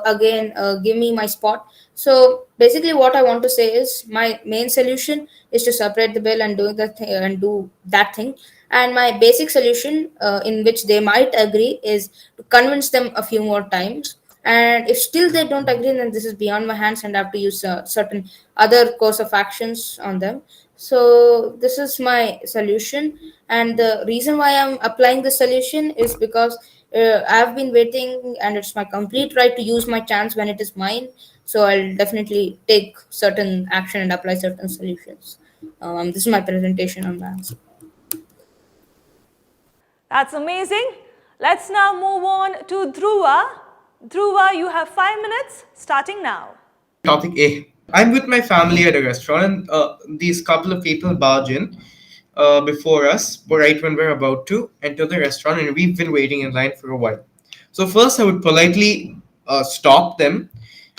again give me my spot. So basically what I want to say is, my main solution is to separate the bill and and do that thing. And my basic solution, in which they might agree, is to convince them a few more times. And if still they don't agree, then this is beyond my hands, and I have to use certain other course of actions on them. So this is my solution, and the reason why I'm applying the solution is because I've been waiting, and it's my complete right to use my chance when it is mine. So I'll definitely take certain action and apply certain solutions. This is my presentation on that. That's amazing. Let's now move on to Dhruva. Dhruva, you have 5 minutes starting now. Topic A. I'm with my family at a restaurant, and these couple of people barge in before us, right when we're about to enter the restaurant, and we've been waiting in line for a while. So first, I would politely stop them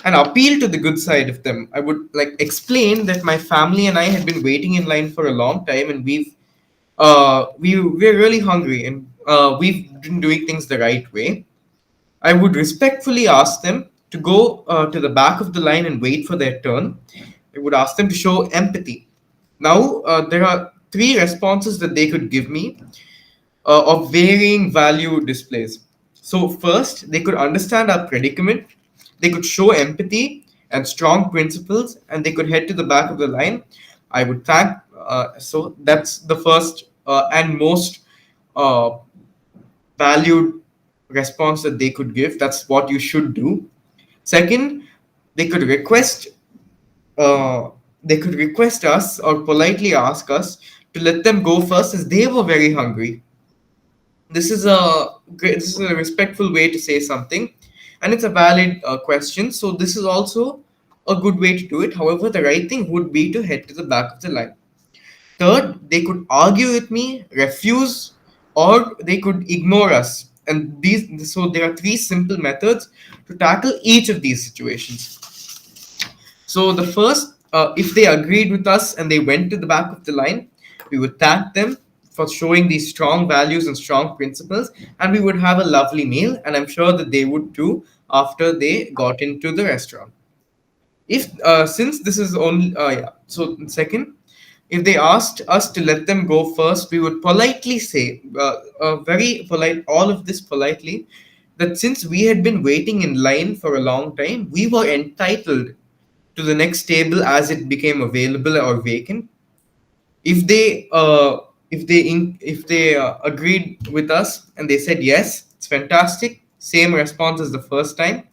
and appeal to the good side of them. I would like explain that my family and I had been waiting in line for a long time, and we're really hungry, and we've been doing things the right way. I would respectfully ask them to go to the back of the line and wait for their turn. I would ask them to show empathy. Now, there are three responses that they could give me of varying value displays. So, first, they could understand our predicament, they could show empathy and strong principles, and they could head to the back of the line. I would thank. So, that's the first and most uh, valued response that they could give. That's what you should do. Second, they could request uh, they could request us or politely ask us to let them go first, as they were very hungry. This is a respectful way to say something, and it's a valid question. So this is also a good way to do it. However, the right thing would be to head to the back of the line. Third, they could argue with me, refuse, or they could ignore us. And so there are three simple methods to tackle each of these situations. So the first, if they agreed with us and they went to the back of the line, we would thank them for showing these strong values and strong principles, and we would have a lovely meal. And I'm sure that they would too after they got into the restaurant. If since this is only yeah. So second, if they asked us to let them go first, we would politely say, very polite, all of this politely, that since we had been waiting in line for a long time, we were entitled to the next table as it became available or vacant. If they agreed with us and they said yes, it's fantastic. Same response as the first time.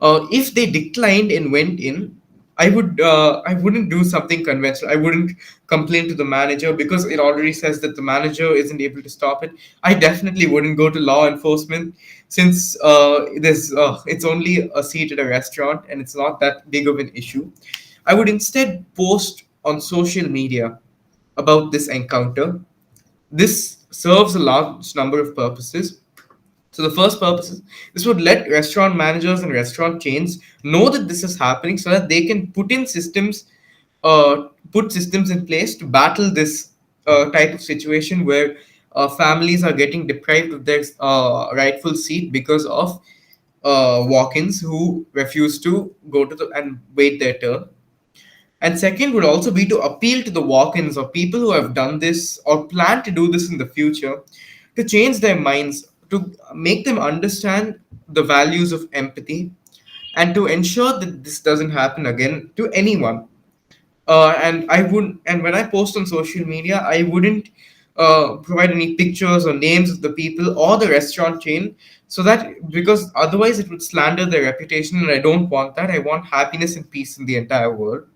If they declined and went in, I wouldn't do something conventional. I wouldn't complain to the manager, because it already says that the manager isn't able to stop it. I definitely wouldn't go to law enforcement, since it's only a seat at a restaurant and it's not that big of an issue. I would instead post on social media about this encounter. This serves a large number of purposes. So the first purpose is this would let restaurant managers and restaurant chains know that this is happening so that they can put systems in place to battle this type of situation where families are getting deprived of their rightful seat because of walk-ins who refuse to go to the and wait their turn. And second would also be to appeal to the walk-ins or people who have done this or plan to do this in the future to change their minds, to make them understand the values of empathy, and to ensure that this doesn't happen again to anyone. And when I post on social media, I wouldn't provide any pictures or names of the people or the restaurant chain, so that because otherwise it would slander their reputation, and I don't want that. I want happiness and peace in the entire world.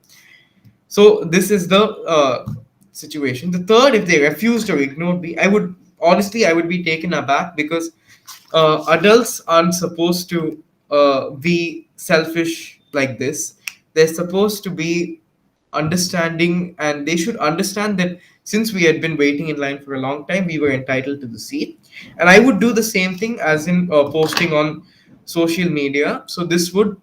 So this is the situation. The third, if they refused or ignored me, I would be taken aback, because adults aren't supposed to be selfish like this. They're supposed to be understanding, and they should understand that since we had been waiting in line for a long time, we were entitled to the seat. And I would do the same thing as in posting on social media. So this would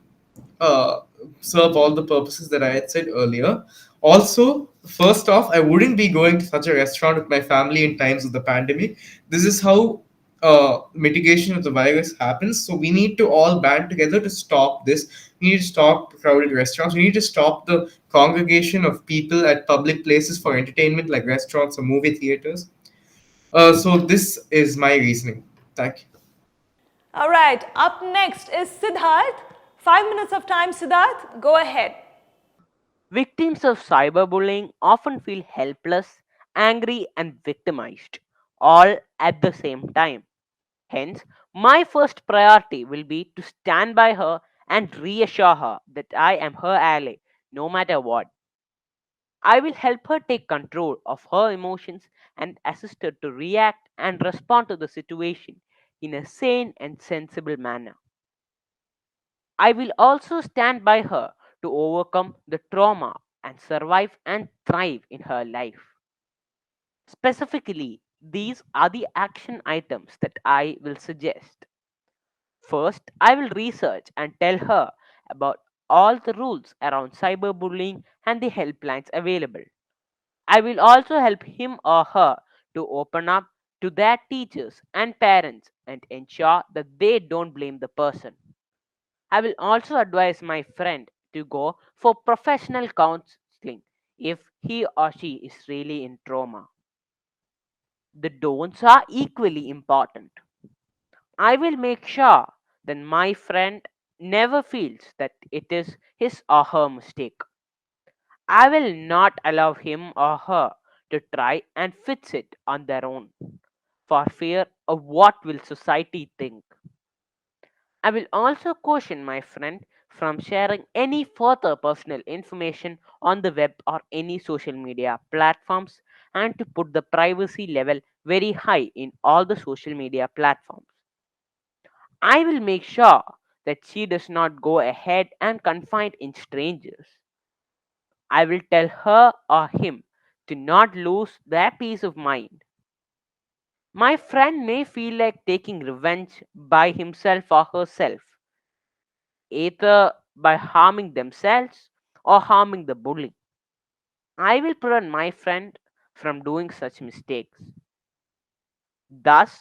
uh, serve all the purposes that I had said earlier. Also, first off, I wouldn't be going to such a restaurant with my family in times of the pandemic. This is how mitigation of the virus happens. So we need to all band together to stop this. We need to stop crowded restaurants. We need to stop the congregation of people at public places for entertainment, like restaurants or movie theaters. So this is my reasoning. Thank you. All right, up next is Siddharth. 5 minutes of time, Siddharth. Go ahead. Victims of cyberbullying often feel helpless, angry, and victimized, all at the same time. Hence, my first priority will be to stand by her and reassure her that I am her ally no matter what. I will help her take control of her emotions and assist her to react and respond to the situation in a sane and sensible manner. I will also stand by her to overcome the trauma and survive and thrive in her life. Specifically, these are the action items that I will suggest. First, I will research and tell her about all the rules around cyberbullying and the helplines available. I will also help him or her to open up to their teachers and parents and ensure that they don't blame the person. I will also advise my friend to go for professional counseling if he or she is really in trauma. The don'ts are equally important. I will make sure that my friend never feels that it is his or her mistake. I will not allow him or her to try and fix it on their own for fear of what will society think. I will also caution my friend from sharing any further personal information on the web or any social media platforms, and to put the privacy level very high in all the social media platforms. I will make sure that she does not go ahead and confide in strangers. I will tell her or him to not lose their peace of mind. My friend may feel like taking revenge by himself or herself, either by harming themselves or harming the bully. I will prevent my friend from doing such mistakes. Thus,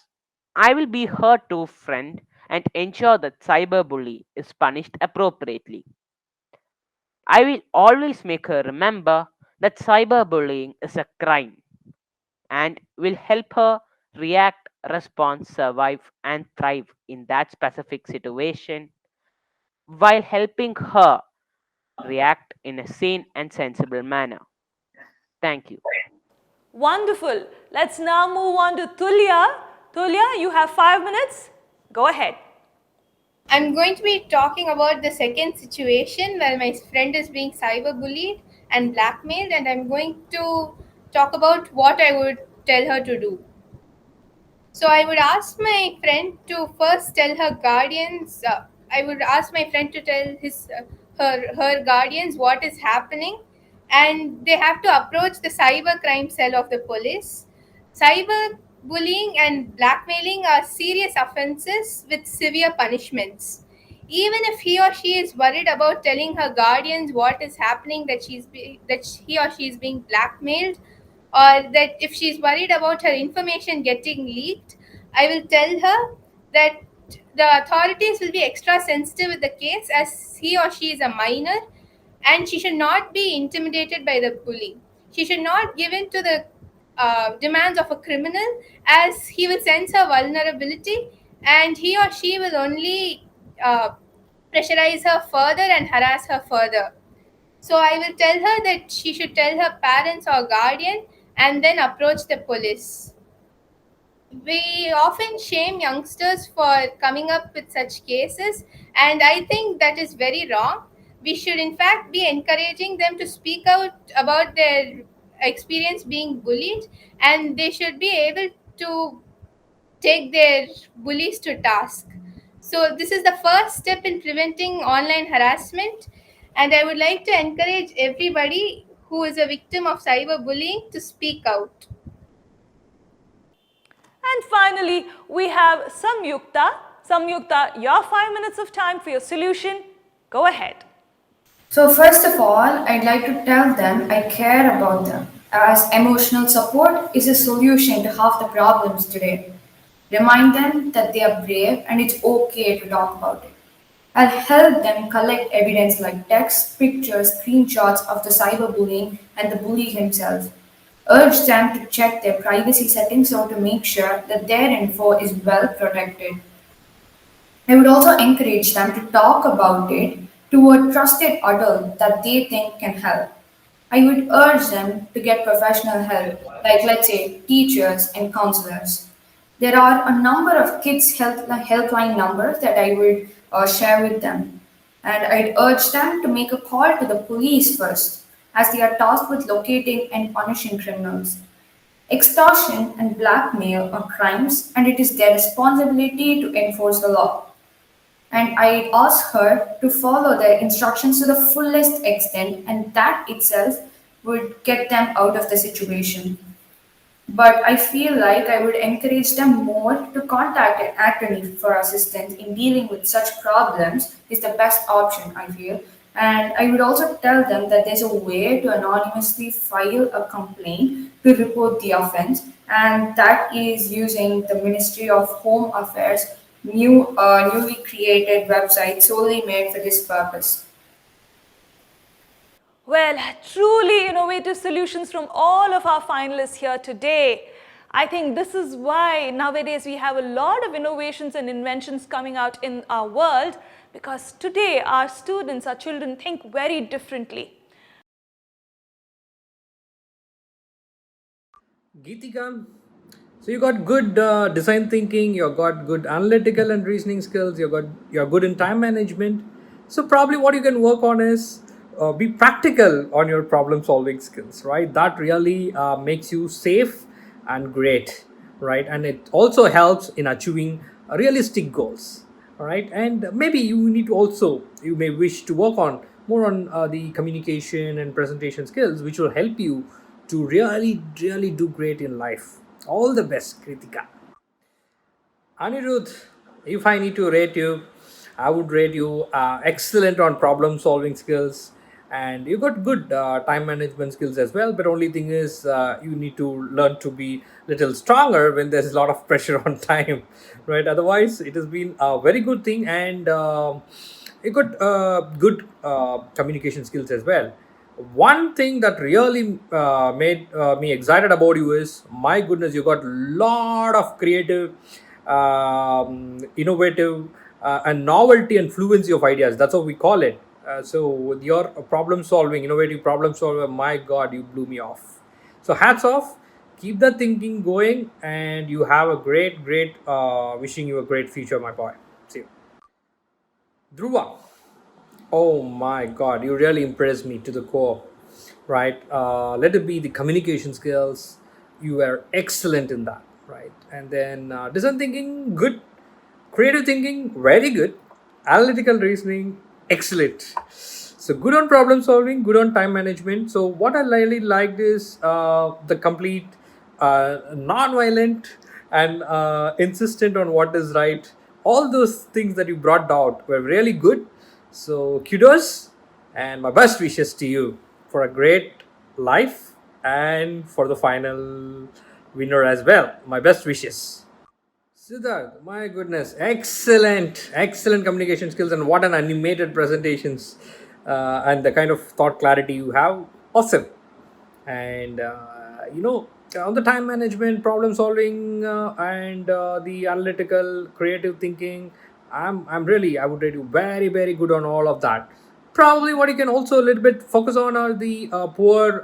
I will be her true friend and ensure that cyberbully is punished appropriately. I will always make her remember that cyberbullying is a crime, and will help her react, respond, survive, and thrive in that specific situation, while helping her react in a sane and sensible manner. Thank you. Wonderful. Let's now move on to Tulya. Tulya, you have 5 minutes. Go ahead. I'm going to be talking about the second situation where my friend is being cyberbullied and blackmailed, and I'm going to talk about what I would tell her to do. So I would ask my friend to first tell her guardians. I would ask my friend to tell her guardians what is happening, and they have to approach the cyber crime cell of the police. Cyber bullying and blackmailing are serious offenses with severe punishments. Even if he or she is worried about telling her guardians what is happening, that he or she is being blackmailed, or that if she's worried about her information getting leaked, I will tell her that the authorities will be extra sensitive with the case as he or she is a minor, and she should not be intimidated by the bully. She should not give in to the demands of a criminal, as he will sense her vulnerability and he or she will only pressurize her further and harass her further. So I will tell her that she should tell her parents or guardian and then approach the police. We often shame youngsters for coming up with such cases, and I think that is very wrong. We should, in fact, be encouraging them to speak out about their experience being bullied, and they should be able to take their bullies to task. So, this is the first step in preventing online harassment, and I would like to encourage everybody who is a victim of cyberbullying to speak out. And finally, we have Samyukta. Samyukta, your 5 minutes of time for your solution. Go ahead. So, first of all, I'd like to tell them I care about them, as emotional support is a solution to half the problems today. Remind them that they are brave and it's okay to talk about it. I'll help them collect evidence like texts, pictures, screenshots of the cyberbullying and the bully himself. Urge them to check their privacy settings so to make sure that their info is well protected. I would also encourage them to talk about it to a trusted adult that they think can help. I would urge them to get professional help, like let's say teachers and counselors. There are a number of kids' helpline numbers that I would share with them, and I'd urge them to make a call to the police first, as they are tasked with locating and punishing criminals. Extortion and blackmail are crimes, and it is their responsibility to enforce the law. And I asked her to follow their instructions to the fullest extent, and that itself would get them out of the situation. But I feel like I would encourage them more to contact an attorney for assistance in dealing with such problems is the best option, I feel. And I would also tell them that there's a way to anonymously file a complaint to report the offense, and that is using the Ministry of Home Affairs newly created website solely made for this purpose. Well, truly innovative solutions from all of our finalists here today. I think this is why nowadays we have a lot of innovations and inventions coming out in our world, because today our students, our children think very differently. Geetika, so you got good design thinking, you got good analytical and reasoning skills, you're good in time management. So probably what you can work on is be practical on your problem solving skills, right? That really makes you safe and great, right? And it also helps in achieving realistic goals, all right? And maybe you may wish to work on more on the communication and presentation skills, which will help you to really do great in life. All the best, Kritika. Anirudh, if I need to rate you, I would rate you excellent on problem solving skills, and you got good time management skills as well. But only thing is, you need to learn to be little stronger when there's a lot of pressure on time, right? Otherwise, it has been a very good thing, and you got good communication skills as well. One thing that really made me excited about you is, my goodness, you got lot of creative, innovative, and novelty and fluency of ideas. That's what we call it. So with your problem solving, innovative problem solver, my God, you blew me off. So hats off. Keep the thinking going, and you have a great. Wishing you a great future, my boy. See you, Dhruva. Oh my God, you really impressed me to the core, right? Let it be the communication skills. You were excellent in that, right? And then design thinking, good. Creative thinking, very good. Analytical reasoning, excellent. So good on problem solving, good on time management. So what I really liked is the complete non-violent and insistent on what is right. All those things that you brought out were really good. So kudos and my best wishes to you for a great life and for the final winner as well. My best wishes. Siddharth, my goodness, excellent communication skills, and what an animated presentations, and the kind of thought clarity you have, awesome. And on the time management, problem solving, and the analytical, creative thinking, I'm really, I would rate you very good on all of that. Probably what you can also a little bit focus on are the poor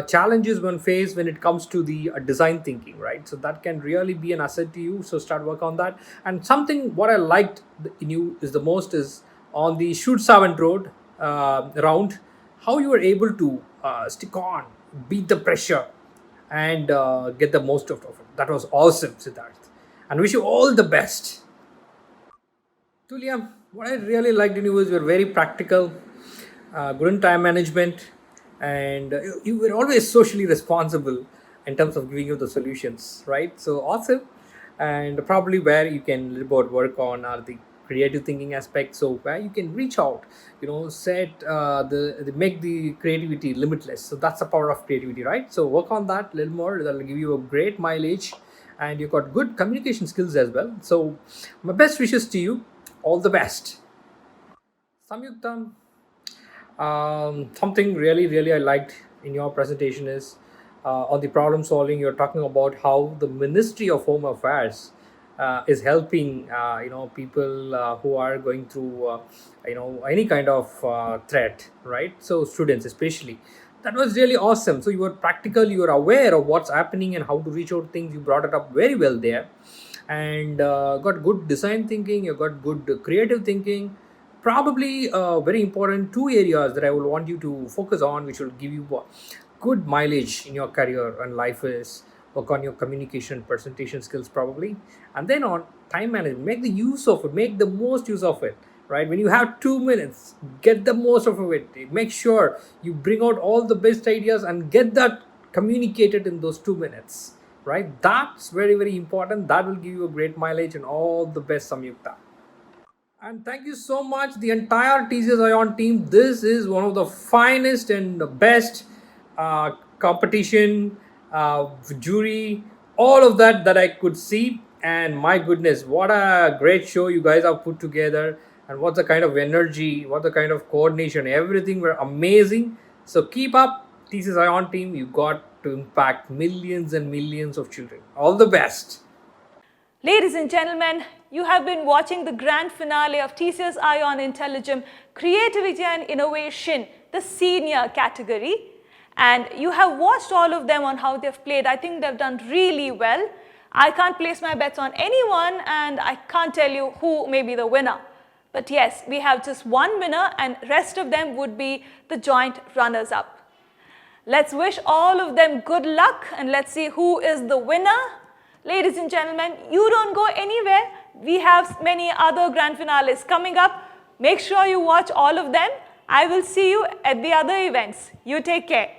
challenges one face when it comes to the design thinking, right? So that can really be an asset to you, so start work on that. And something what I liked in you is the most is on the shoot servant road round, how you were able to stick on, beat the pressure, and get the most out of it. That was awesome, Siddharth, and wish you all the best. Tulia, what I really liked in you was you're very practical, good in time management, and you were always socially responsible in terms of giving you the solutions, right? So awesome. And probably where you can little bit work on are the creative thinking aspect. So where you can reach out, set the make the creativity limitless. So that's the power of creativity, right? So work on that a little more. That'll give you a great mileage, and you've got good communication skills as well. So my best wishes to you. All the best. Samyukta, something really I liked in your presentation is on the problem solving. You're talking about how the Ministry of Home Affairs is helping people who are going through any kind of threat, right? So students especially. That was really awesome. So you were practical, you were aware of what's happening and how to reach out things. You brought it up very well there, and got good design thinking. You got good creative thinking. Probably very important two areas that I will want you to focus on, which will give you good mileage in your career and life is work on your communication presentation skills probably, and then on time management, make the use of it, make the most use of it, right? When you have 2 minutes, get the most of it. Make sure you bring out all the best ideas and get that communicated in those 2 minutes, right? That's very important. That will give you a great mileage, and all the best, Samyukta. And thank you so much, the entire TCS ION team. This is one of the finest and the best competition, jury, all of that I could see. And my goodness, what a great show you guys have put together. And what the kind of energy, what the kind of coordination, everything were amazing. So keep up, TCS ION team. You got to impact millions and millions of children. All the best. Ladies and gentlemen, you have been watching the grand finale of TCS ION IntelliGem Creativity and Innovation, the senior category. And you have watched all of them on how they've played. I think they've done really well. I can't place my bets on anyone, and I can't tell you who may be the winner. But yes, we have just one winner, and rest of them would be the joint runners-up. Let's wish all of them good luck, and let's see who is the winner. Ladies and gentlemen, you don't go anywhere. We have many other grand finales coming up. Make sure you watch all of them. I will see you at the other events. You take care.